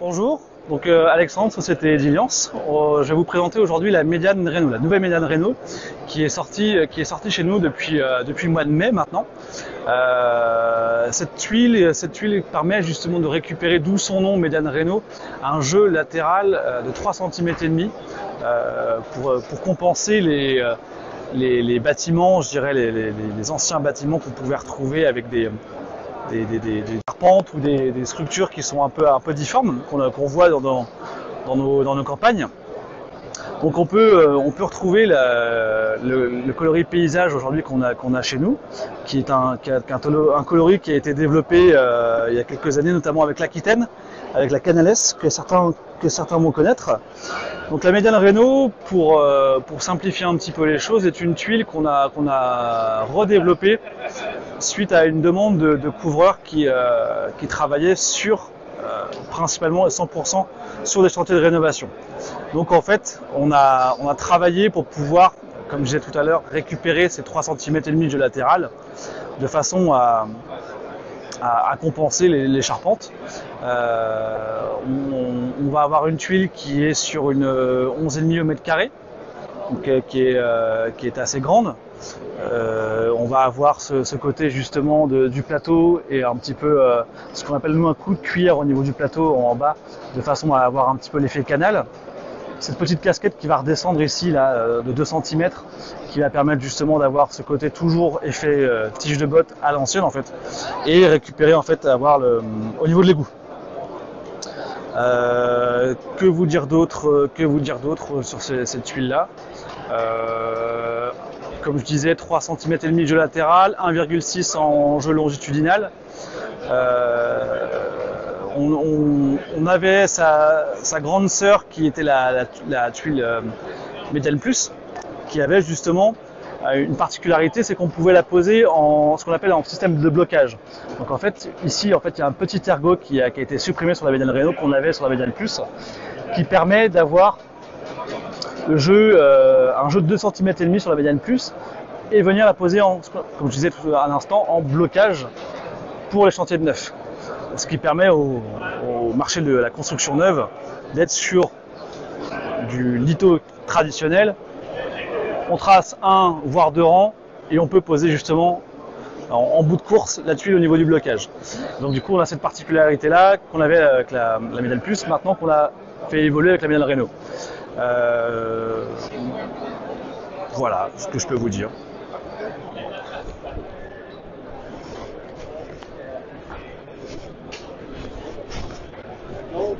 Bonjour, donc Alexandre, Société Ediliance. Je vais vous présenter aujourd'hui la Médiane Reno, la nouvelle Médiane Reno qui est sortie chez nous depuis le mois de mai maintenant. Cette tuile permet justement de récupérer, d'où son nom Médiane Reno, un jeu latéral de 3,5 cm pour compenser les bâtiments, je dirais les anciens bâtiments qu'on pouvait retrouver avec des charpentes ou des structures qui sont un peu difformes, qu'on voit dans nos campagnes. Donc on peut retrouver le coloris paysage aujourd'hui qu'on a chez nous, qui est un coloris qui a été développé il y a quelques années, notamment avec l'Aquitaine, avec la Canales, que certains vont connaître. Donc la Médiane Reno, pour simplifier un petit peu les choses, est une tuile qu'on a redéveloppée suite à une demande de couvreurs qui travaillaient principalement et 100% sur des chantiers de rénovation. Donc en fait, on a travaillé pour pouvoir, comme je disais tout à l'heure, récupérer ces 3,5 cm de latéral de façon à compenser les charpentes. On va avoir une tuile qui est sur une 11,5 au mètre carré, donc, qui est assez grande. On va avoir ce côté justement du plateau et un petit peu ce qu'on appelle nous un coup de cuillère au niveau du plateau en bas, de façon à avoir un petit peu l'effet canal. Cette petite casquette qui va redescendre ici là, de 2 cm, qui va permettre justement d'avoir ce côté toujours effet tige de botte à l'ancienne en fait, et récupérer en fait au niveau de l'égout. Que vous dire d'autre sur cette tuile là? Comme je disais, 3,5 cm de jeu latéral, 1,6 en jeu longitudinal. On avait sa grande sœur qui était la tuile Médiane Plus, qui avait justement une particularité, c'est qu'on pouvait la poser en ce qu'on appelle en système de blocage. Donc en fait, ici, il y a un petit ergot qui a été supprimé sur la Médiane Reno, qu'on avait sur la Médiane Plus, qui permet d'avoir un jeu de 2,5 cm sur la Médiane Plus et venir la poser, comme je disais tout à l'instant, en blocage pour les chantiers de neuf. Ce qui permet au marché de la construction neuve d'être sur du litho traditionnel. On trace 1 voire 2 rangs et on peut poser justement en bout de course la tuile au niveau du blocage. Donc du coup on a cette particularité là qu'on avait avec la Médiane Plus, maintenant qu'on l'a fait évoluer avec la Médiane Reno. Voilà ce que je peux vous dire. No,